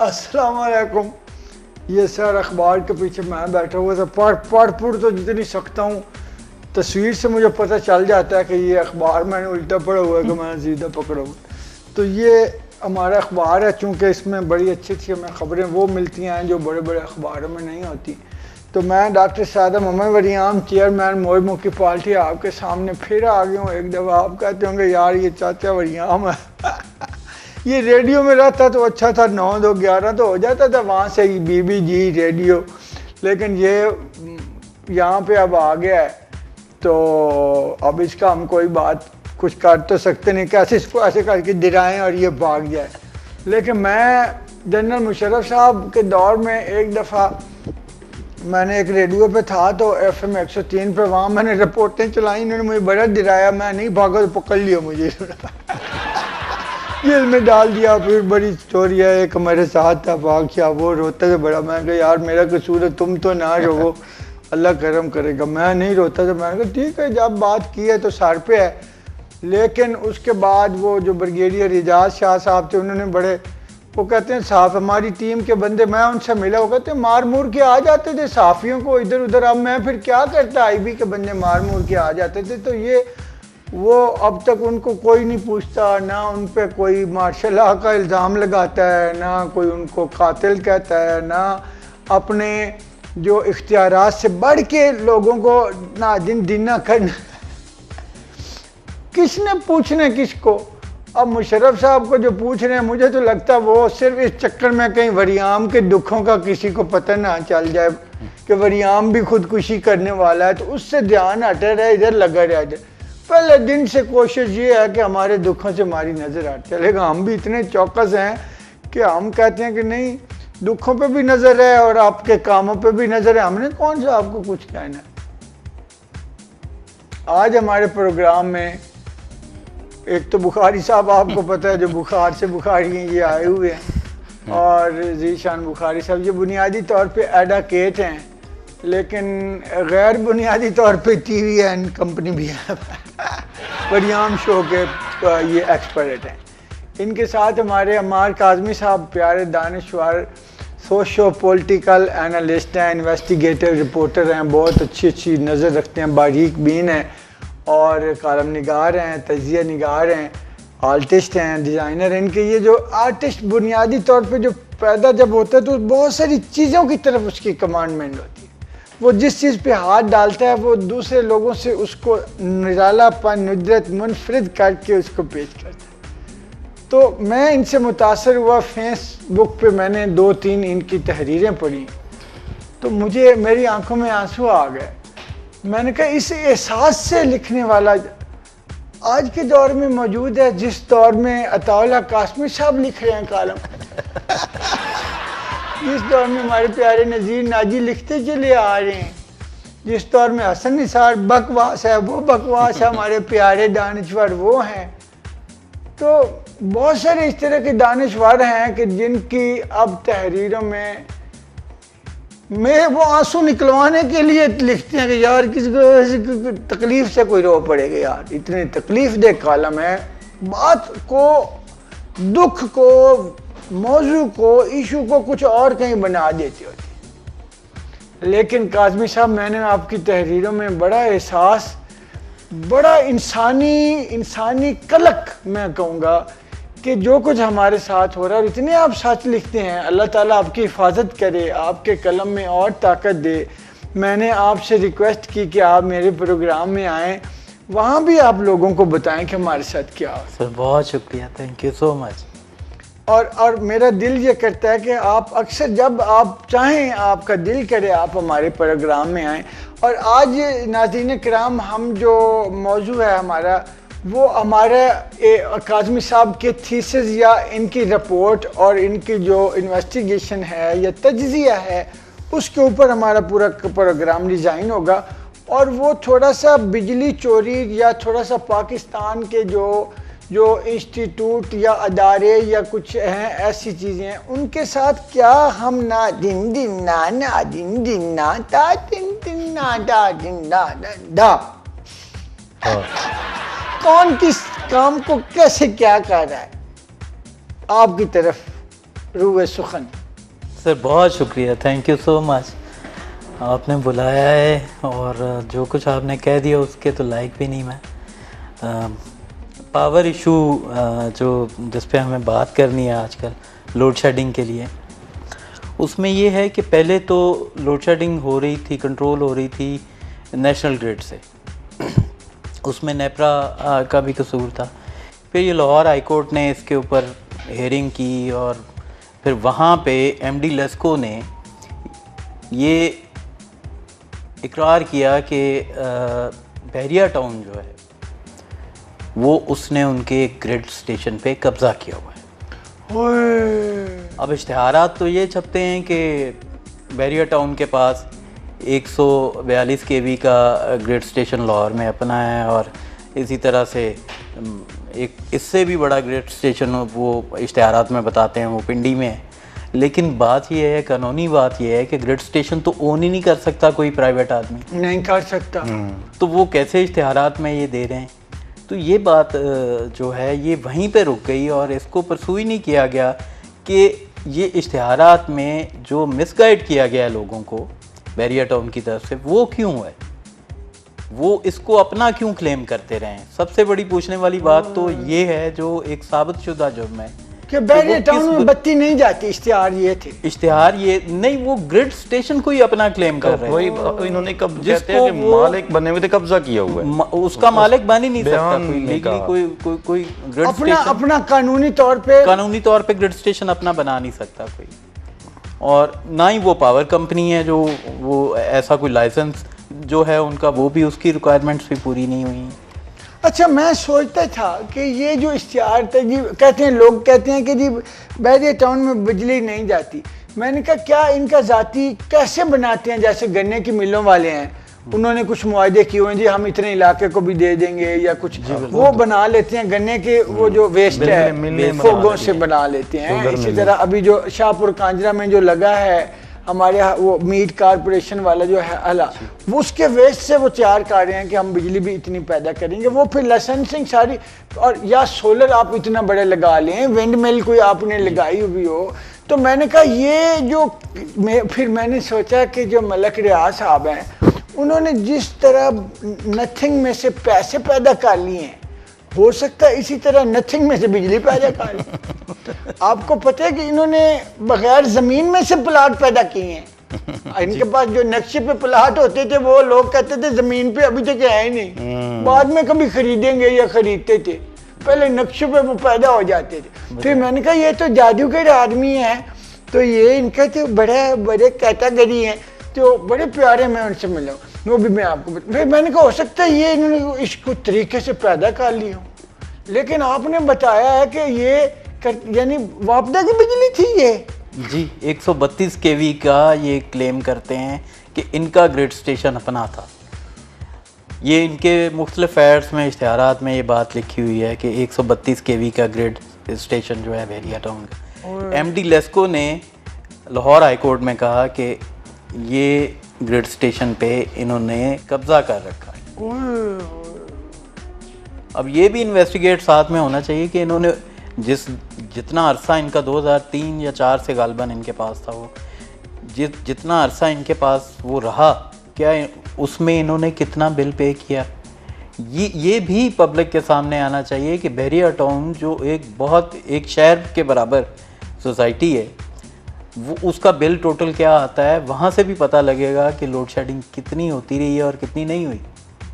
السلام علیکم. یہ سر اخبار کے پیچھے میں بیٹھا ہوا تھا, پڑھ تو جتنی سکتا ہوں, تصویر سے مجھے پتہ چل جاتا ہے کہ یہ اخبار میں نے الٹا پڑھا ہوا ہے کہ میں نے سیدھا پکڑا ہوا. تو یہ ہمارا اخبار ہے, چونکہ اس میں بڑی اچھی اچھی ہمیں خبریں وہ ملتی ہیں جو بڑے بڑے اخباروں میں نہیں ہوتی. تو میں ڈاکٹر سعادہ محمد وریام, چیئرمین موئے کی پارٹی, آپ کے سامنے پھر آ گیا ہوں. ایک دفعہ آپ کہتے ہوں گے یار یہ چاچا وریام ہے. یہ ریڈیو میں رہتا تو اچھا تھا, 9-2-11 تو ہو جاتا تھا وہاں سے بی جی ریڈیو, لیکن یہ یہاں پہ اب آ گیا ہے تو اب اس کا ہم کوئی بات کچھ کر تو سکتے نہیں, کیسے اس کو ایسے کر کے ڈرائیں اور یہ بھاگ جائے. لیکن میں جنرل مشرف صاحب کے دور میں ایک دفعہ میں نے ایک ریڈیو پہ تھا تو FM 103 پہ, وہاں میں نے رپورٹیں چلائیں, انہوں نے مجھے بڑا ڈرایا, میں نہیں بھاگا تو پکڑ لیا مجھے, جیل میں ڈال دیا. پھر بڑی اسٹوری ہے, ایک میرے ساتھ تھا واقعہ, وہ روتا تھا بڑا. میں نے کہا یار میرا قصور ہے, تم تو نہ رو, اللہ کرم کرے گا. میں نہیں روتا تھا, میں نے کہا ٹھیک ہے جب بات کی ہے تو سر پہ ہے. لیکن اس کے بعد وہ جو بریگیڈیئر اعجاز شاہ صاحب تھے, انہوں نے بڑے, وہ کہتے ہیں صاحب ہماری ٹیم کے بندے, میں ان سے ملا, وہ کہتے ہیں مار مور کے آ جاتے تھے صحافیوں کو ادھر ادھر. اب میں پھر کیا کرتا, IB کے بندے مار مور کے آ جاتے تھے. تو یہ وہ اب تک ان کو کوئی نہیں پوچھتا, نہ ان پہ کوئی مارشل لاء کا الزام لگاتا ہے, نہ کوئی ان کو قاتل کہتا ہے, نہ اپنے جو اختیارات سے بڑھ کے لوگوں کو نادین دینا کرنا. کس نے پوچھنا کس کو؟ اب مشرف صاحب کو جو پوچھ رہے ہیں, مجھے تو لگتا ہے وہ صرف اس چکر میں کہیں وریام کے دکھوں کا کسی کو پتہ نہ چل جائے کہ وریام بھی خودکشی کرنے والا ہے, تو اس سے دھیان ہٹے رہے, ادھر لگا رہ جائے. پہلے دن سے کوشش یہ ہے کہ ہمارے دکھوں سے ہماری نظر ہٹ چلے گا. ہم بھی اتنے چوکس ہیں کہ ہم کہتے ہیں کہ نہیں, دکھوں پہ بھی نظر ہے اور آپ کے کاموں پہ بھی نظر ہے, ہم نے کون سا آپ کو کچھ کہنا ہے. آج ہمارے پروگرام میں ایک تو بخاری صاحب, آپ کو پتہ ہے جو بخار سے بخاری ہیں, یہ آئے ہوئے ہیں, اور ذیشان بخاری صاحب, یہ بنیادی طور پہ ایڈوکیٹ ہیں لیکن غیر بنیادی طور پہ TVN کمپنی بھی ہے, وریام شو کے یہ ایکسپرٹ ہیں. ان کے ساتھ ہمارے عمار کاظمی صاحب, پیارے دانشور سوشو پولیٹیکل اینالسٹ ہیں, انویسٹیگیٹر رپورٹر ہیں, بہت اچھی نظر رکھتے ہیں, باریک بین ہیں, اور کالم نگار ہیں, تجزیہ نگار ہیں, آرٹسٹ ہیں, ڈیزائنر ہیں. ان کے یہ جو آرٹسٹ بنیادی طور پہ جو پیدا جب ہوتا ہے تو بہت ساری چیزوں کی طرف اس کی کمانڈمنٹ ہوتی ہے. وہ جس چیز پہ ہاتھ ڈالتا ہے وہ دوسرے لوگوں سے اس کو نرالا پن, ندرت, منفرد کر کے اس کو پیش کرتا ہے. تو میں ان سے متاثر ہوا. فیس بک پہ میں نے 2-3 ان کی تحریریں پڑھی تو مجھے میری آنکھوں میں آنسو آ گئے. میں نے کہا اس احساس سے لکھنے والا آج کے دور میں موجود ہے, جس دور میں عطا اللہ قاسمی صاحب لکھ رہے ہیں کالم, جس دور میں ہمارے پیارے نذیر ناجی لکھتے چلے آ رہے ہیں, جس دور میں حسن نثار بکواس ہے وہ بکواس ہے, ہمارے پیارے دانشور وہ ہیں. تو بہت سارے اس طرح کے دانشور ہیں کہ جن کی اب تحریروں میں وہ آنسو نکلوانے کے لیے لکھتے ہیں کہ یار کسی کو تکلیف سے کوئی رو پڑے گا, یار اتنے تکلیف دہ کالم ہے, بات کو, دکھ کو, موضوع کو, ایشو کو کچھ اور کہیں بنا دیتے ہوتے. لیکن کاظمی صاحب, میں نے آپ کی تحریروں میں بڑا احساس, بڑا انسانی کلک میں کہوں گا کہ جو کچھ ہمارے ساتھ ہو رہا ہے, اور اتنے آپ سچ لکھتے ہیں, اللہ تعالیٰ آپ کی حفاظت کرے, آپ کے قلم میں اور طاقت دے. میں نے آپ سے ریکویسٹ کی کہ آپ میرے پروگرام میں آئیں, وہاں بھی آپ لوگوں کو بتائیں کہ ہمارے ساتھ کیا ہو. سر بہت شکریہ, تھینک یو سو مچ. اور میرا دل یہ کرتا ہے کہ آپ اکثر جب آپ چاہیں, آپ کا دل کرے, آپ ہمارے پروگرام میں آئیں. اور آج ناظرین کرام, ہم جو موضوع ہے ہمارا, وہ ہمارا کاظمی صاحب کے تھیسز یا ان کی رپورٹ اور ان کی جو انویسٹیگیشن ہے یا تجزیہ ہے, اس کے اوپر ہمارا پورا پروگرام ڈیزائن ہوگا. اور وہ تھوڑا سا بجلی چوری یا تھوڑا سا پاکستان کے جو انسٹیٹیوٹ یا ادارے یا کچھ ہیں ایسی چیزیں ہیں, ان کے ساتھ کیا ہم نا دن دن نا دن دن نا تا دن دن نا دا دن دا دا, کون کس کام کو کیسے کیا کر رہا ہے, آپ کی طرف روح سخن. سر بہت شکریہ, تھینک یو سو مچ. آپ نے بلایا ہے اور جو کچھ آپ نے کہہ دیا اس کے تو لائق بھی نہیں میں. پاور ایشو جو جس پہ ہمیں بات کرنی ہے آج کل لوڈ شیڈنگ کے لیے, اس میں یہ ہے کہ پہلے تو لوڈ شیڈنگ ہو رہی تھی, کنٹرول ہو رہی تھی نیشنل گریڈ سے, اس میں نیپرا کا بھی قصور تھا. پھر یہ لاہور ہائی کورٹ نے اس کے اوپر ہیئرنگ کی اور پھر وہاں پہ ایم ڈی لیسکو نے یہ اقرار کیا کہ بحریہ ٹاؤن جو ہے وہ اس نے ان کے گریڈ اسٹیشن پہ قبضہ کیا ہوا ہے. اب اشتہارات تو یہ چھپتے ہیں کہ بحریہ ٹاؤن کے پاس 142 kV کا گریڈ اسٹیشن لاہور میں اپنا ہے, اور اسی طرح سے ایک اس سے بھی بڑا گریڈ اسٹیشن وہ اشتہارات میں بتاتے ہیں وہ پنڈی میں ہے. لیکن بات یہ ہے, قانونی بات یہ ہے کہ گریڈ اسٹیشن تو اون ہی نہیں کر سکتا کوئی پرائیویٹ آدمی, نہیں کر سکتا. تو وہ کیسے اشتہارات میں یہ دے رہے ہیں؟ تو یہ بات جو ہے یہ وہیں پہ رک گئی اور اس کو پرسو ہی نہیں کیا گیا کہ یہ اشتہارات میں جو مس گائیڈ کیا گیا ہے لوگوں کو بحریہ ٹاؤن کی طرف سے وہ کیوں ہے, وہ اس کو اپنا کیوں کلیم کرتے رہے ہیں. سب سے بڑی پوچھنے والی بات تو یہ ہے جو ایک ثابت شدہ جرم ہے کہ بحریہ ٹاؤن میں بتی نہیں جاتی. اشتہار یہ تھے, اشتہار یہ نہیں, وہ گریڈ اسٹیشن کو ہی اپنا کلیم کر رہے ہیں. وہی انہوں نے کب کہتے ہیں کہ مالک بنے ہوئے تھے, قبضہ کیا ہوا ہے, اس کا مالک بن ہی نہیں سکتا کوئی لیگلی, کوئی گریڈ اسٹیشن اپنا قانونی طور پہ گریڈ اسٹیشن اپنا بنا نہیں سکتا کوئی. اور نہ ہی وہ پاور کمپنی ہے جو وہ ایسا کوئی لائسنس جو ہے ان کا وہ بھی اس کی ریکوائرمنٹس بھی پوری نہیں ہوئی. اچھا, میں سوچتا تھا کہ یہ جو اشتہار تھا جی, کہتے ہیں لوگ کہتے ہیں کہ جی بحریہ ٹاؤن میں بجلی نہیں جاتی. میں نے کہا کیا ان کا ذاتی کیسے بناتے ہیں, جیسے گنے کی ملوں والے ہیں انہوں نے کچھ معاہدے کیے ہوئے ہیں جی ہم اتنے علاقے کو بھی دے دیں گے یا کچھ, وہ بنا لیتے ہیں گنے کے وہ جو ویسٹ ہے فوگوں سے بنا لیتے ہیں. اسی طرح ابھی جو شاہ پور کانجرا میں جو لگا ہے ہمارے وہ میٹ کارپوریشن والا جو ہے وہ اس کے ویسٹ سے وہ تیار کر رہے ہیں کہ ہم بجلی بھی اتنی پیدا کریں گے. وہ پھر لائسنسنگ ساری, اور یا سولر آپ اتنا بڑے لگا لیں, ونڈ مل کوئی آپ نے لگائی ہوئی ہو. تو میں نے کہا یہ جو پھر میں نے سوچا کہ جو ملک ریاض صاحب ہیں انہوں نے جس طرح نتھنگ میں سے پیسے پیدا کر لیے ہیں, ہو سکتا ہے اسی طرح نتھنگ میں سے بجلی پیدا کر لی. آپ کو پتہ ہے کہ انہوں نے بغیر زمین میں سے پلاٹ پیدا کیے ہیں. ان کے پاس جو نقشے پہ پلاٹ ہوتے تھے وہ لوگ کہتے تھے زمین پہ ابھی تک ہے ہی نہیں, بعد میں کبھی خریدیں گے یا خریدتے تھے, پہلے نقشے پہ وہ پیدا ہو جاتے تھے. پھر میں نے کہا یہ تو جادوگر آدمی ہیں, تو یہ ان کے تو بڑے کیٹیگری ہیں, تو بڑے پیارے میں ان سے ملا ہوں, وہ بھی میں آپ کو پھر میں نے کہا ہو سکتا ہے یہ انہوں نے اس کو طریقے سے پیدا کر لی ہوں. لیکن آپ نے بتایا ہے کہ یہ یعنی واپڈا کی بجلی تھی یہ جی 132 kV کا یہ کلیم کرتے ہیں کہ ان کا گریڈ اسٹیشن اپنا تھا. یہ ان کے مختلف ایڈس میں اشتہارات میں یہ بات لکھی ہوئی ہے کہ 132 kV کا گریڈ اسٹیشن جو ہے بحریہ ٹاؤن کا. ایم ڈی لیسکو نے لاہور ہائی کورٹ میں کہا کہ یہ گریڈ اسٹیشن پہ انہوں نے قبضہ کر رکھا ہے. اب یہ بھی انویسٹیگیٹ ساتھ میں ہونا چاہیے کہ انہوں نے جتنا عرصہ ان کا 2003 یا 2004 سے غالباً ان کے پاس تھا, وہ جتنا عرصہ ان کے پاس وہ رہا, کیا اس میں انہوں نے کتنا بل پے کیا, یہ بھی پبلک کے سامنے آنا چاہیے کہ بحریہ ٹاؤن جو ایک شہر کے برابر سوسائٹی ہے, وہ اس کا بل ٹوٹل کیا آتا ہے. وہاں سے بھی پتہ لگے گا کہ لوڈ شیڈنگ کتنی ہوتی رہی ہے اور کتنی نہیں ہوئی.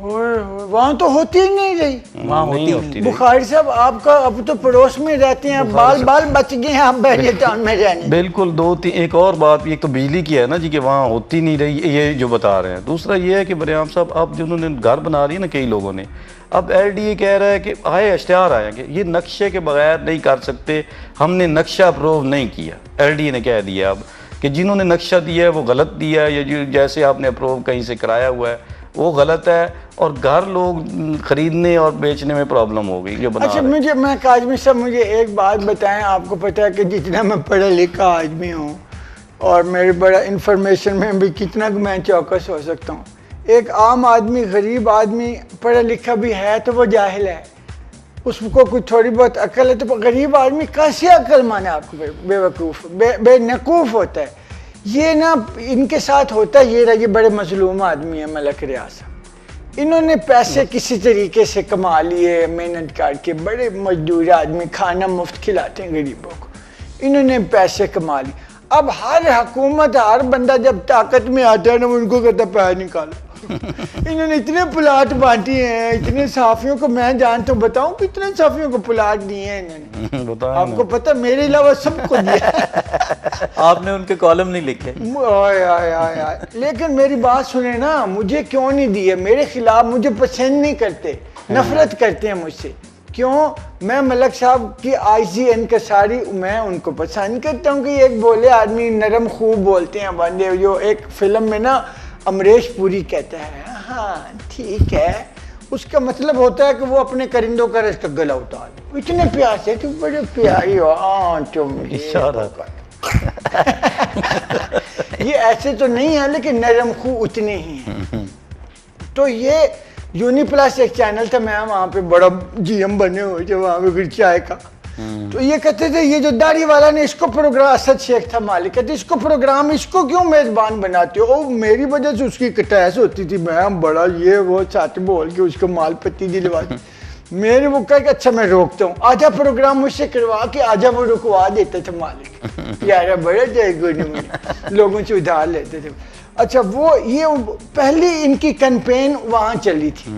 وہاں تو ہوتی ہی نہیں رہی, وہاں ہوتی نہیں. بخاری صاحب آپ کا اب تو پڑوس میں رہتے ہیں, بال بچ گئے ہیں آپ بحریہ ٹاؤن میں رہنے. بالکل. ایک اور بات ایک تو بجلی کی ہے نا جی کہ وہاں ہوتی نہیں رہی, یہ جو بتا رہے ہیں. دوسرا یہ ہے کہ بریام صاحب اب جنہوں نے گھر بنا رہی ہے نا کئی لوگوں نے, اب ایل ڈی اے کہہ رہا ہے کہ اشتہار آیا کہ یہ نقشے کے بغیر نہیں کر سکتے, ہم نے نقشہ اپروو نہیں کیا. ایل ڈی اے نے کہہ دیا اب کہ جنہوں نے نقشہ دیا ہے وہ غلط دیا ہے, یا جیسے آپ نے اپروو کہیں سے کرایا ہوا ہے وہ غلط ہے, اور گھر لوگ خریدنے اور بیچنے میں پرابلم ہو گئی جو بنا. اچھا میں کاظمی صاحب مجھے ایک بات بتائیں, آپ کو پتہ ہے کہ جتنا میں پڑھا لکھا آدمی ہوں اور میرے بڑا انفارمیشن میں بھی کتنا میں چوکس ہو سکتا ہوں, ایک عام آدمی غریب آدمی پڑھا لکھا بھی ہے تو وہ جاہل ہے. اس کو کوئی تھوڑی بہت عقل ہے تو غریب آدمی کیسے عقل مانے آپ کو بے وقوف بے نقوف ہوتا ہے. یہ نا ان کے ساتھ ہوتا ہے یہ بڑے مظلوم آدمی ہیں ملک ریاض صاحب. انہوں نے پیسے کسی طریقے سے کما لیے محنت کر کے, بڑے مزدور آدمی کھانا مفت کھلاتے ہیں غریبوں کو, انہوں نے پیسے کما لیے. اب ہر حکومت ہر بندہ جب طاقت میں آتا ہے نا ان کو کہتا ہے پیسے نکالو. انہوں نے اتنے پلاٹ بانٹے ہیں, اتنے صحافیوں کو میں جانتا ہوں, بتاؤں کتنے صحافیوں کو پلاٹ دیے ہیں انہوں نے, آپ کو پتہ میرے علاوہ سب کو دیا. آپ نے ان کے کالم نہیں لکھے. لیکن میری بات سنیں نا, مجھے کیوں نہیں دیے, میرے خلاف مجھے پسند نہیں کرتے, نفرت کرتے ہیں مجھ سے. کیوں؟ میں ملک صاحب کی آئزی انکساری میں ان کو پسند کرتا ہوں کہ ایک بولے آدمی نرم خوب بولتے ہیں بندے. جو ایک فلم میں نا امریش پوری کہتا ہے ہاں ٹھیک ہے, اس کا مطلب ہوتا ہے کہ وہ اپنے کرندوں کا رشتہ گلا اتار دے. اتنے پیار سے کہ بڑے پیاری ہو ہاں تم, یہ ایسے تو نہیں ہے لیکن نرم خو اتنے ہی ہیں. تو یہ یونی پلس ایک چینل تھا, میں وہاں پہ بڑا جی ایم بنے ہوئے تھے وہاں پہ پھر چائے کا. تو یہ کہتے تھے یہ جو داڑھی والا نے اس کو پروگرام, اسد شیخ تھا مالک, کہتے اس کو پروگرام اس کو کیوں میزبان بناتے ہو. میری وجہ سے اس کی کٹیس ہوتی تھی, میں بڑا یہ وہ ساتھ بول کے اس کو مال پتی دلواتی. میرے وہ کہا کہ اچھا میں روکتا ہوں, آدھا پروگرام مجھ سے کروا کے آدھا وہ رکوا دیتا تھا مالک. یار بڑا لوگوں سے ادھار لیتے تھے. اچھا وہ یہ پہلی ان کی کیمپین وہاں چلی تھی,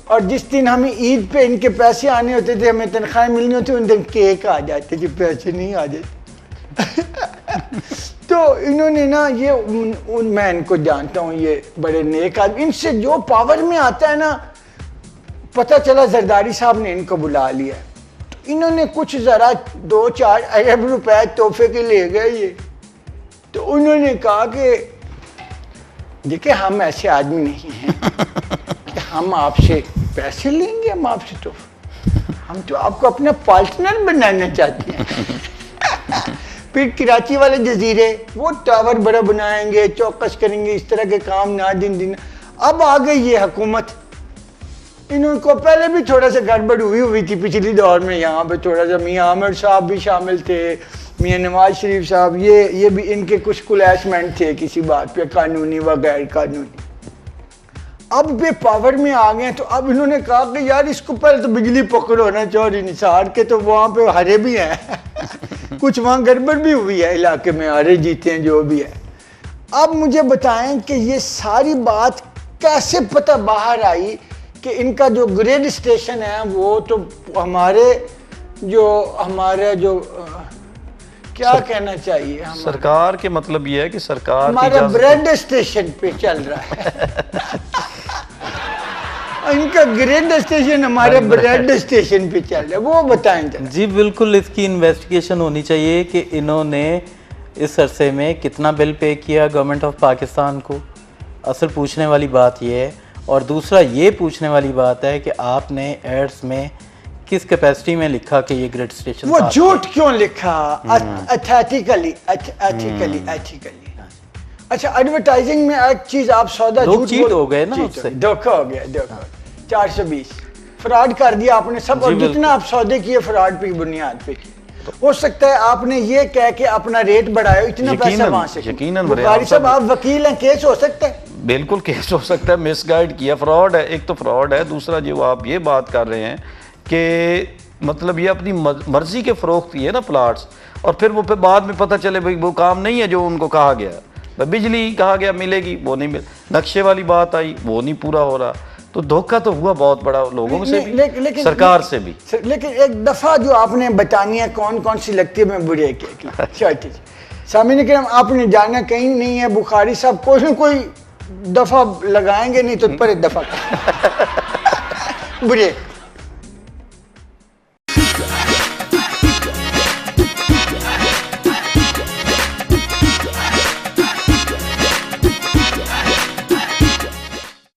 اور جس دن ہمیں عید پہ ان کے پیسے آنے ہوتے تھے, ہمیں تنخواہیں ملنی ہوتی, ان دن کیک آ جاتے تھے, پیسے نہیں آ جاتے. تو انہوں نے نا یہ میں ان کو جانتا ہوں, یہ بڑے نیک آدمی, ان سے جو پاور میں آتا ہے نا, پتہ چلا زرداری صاحب نے ان کو بلا لیا, تو انہوں نے کچھ ذرا 2-4 ارب روپے تحفے کے لے گئے یہ. تو انہوں نے کہا کہ دیکھیں ہم ایسے آدمی نہیں ہیں کہ ہم آپ سے پیسے لیں گے, ہم آپ سے تحفہ, ہم تو آپ کو اپنا پارٹنر بنانا چاہتے ہیں. پھر کراچی والے جزیرے وہ ٹاور بڑا بنائیں گے, چوکس کریں گے, اس طرح کے کام نہ دن. اب آ گئی یہ حکومت, انہوں کو پہلے بھی تھوڑا سا گڑبڑ ہوئی تھی پچھلی دور میں, یہاں پہ تھوڑا سا میاں عامر صاحب بھی شامل تھے, میاں نواز شریف صاحب, یہ بھی ان کے کچھ کلیشمنٹ تھے کسی بات پہ, قانونی و غیر قانونی. اب بھی پاور میں آ گئے تو اب انہوں نے کہا کہ یار اس کو پہلے تو بجلی پکڑو نا, چوری نثار کے تو وہاں پہ ہرے بھی ہیں, کچھ وہاں گڑبڑ بھی ہوئی ہے علاقے میں, ہرے جیتے ہیں جو بھی ہے. اب مجھے بتائیں کہ یہ ساری بات کیسے پتہ باہر آئی کہ ان کا جو گریڈ اسٹیشن ہے وہ تو ہمارے جو کیا کہنا چاہیے, سرکار کے مطلب یہ ہے کہ سرکار ہمارا بریڈ اسٹیشن پہ چل رہا ہے. ان کا گریڈ اسٹیشن ہمارے بریڈ اسٹیشن پہ چل رہا ہے, وہ بتائیں جی. بالکل اس کی انویسٹیگیشن ہونی چاہیے کہ انہوں نے اس عرصے میں کتنا بل پے کیا گورنمنٹ آف پاکستان کو, اصل پوچھنے والی بات یہ ہے. اور دوسرا یہ پوچھنے والی بات ہے کہ آپ نے ایڈس میں کس کیپیسٹی میں لکھا کہ یہ گریڈ اسٹیشن, وہ جھوٹ کیوں لکھا, ایتھیکلی. اچھا ایڈورٹائزنگ میں ایک چیز آپ سودا لوگ چیٹ ہو گئے نا, اس سے دھوکہ ہو گیا, 420 فراڈ کر دیا آپ نے سب, اور جتنا آپ سودے کیے فراڈ پہ بنیاد پہ کیے. ہو سکتا ہے آپ نے یہ کہہ کے اپنا ریٹ بڑھایا, اتنا پیسہ وہاں سے. بخاری صاحب آپ وکیل ہیں, کیس ہو سکتا ہے, بالکل کیس ہو سکتا ہے, مس گائیڈ کیا, فراڈ ہے. ایک تو فراڈ ہے, دوسرا جو آپ یہ بات کر رہے ہیں کہ مطلب یہ اپنی مرضی کے فروخت کی ہے نا پلاٹس, اور پھر وہ بعد میں پتہ چلے بھائی وہ کام نہیں ہے جو ان کو کہا گیا. بجلی کہا گیا ملے گی, وہ نہیں مل, نقشے والی بات آئی وہ نہیں پورا ہو رہا. تو دھوکہ تو ہوا بہت بڑا, لوگوں سے بھی سرکار سے بھی. لیکن ایک دفعہ جو آپ نے بتانی ہے کون سی لگتی ہے, میں بریک کی سامعین کرام, آپ نے جانا کہیں نہیں ہے. بخاری صاحب کوئی دفعہ لگائیں گے نہیں تو پر ایک دفعہ بریک.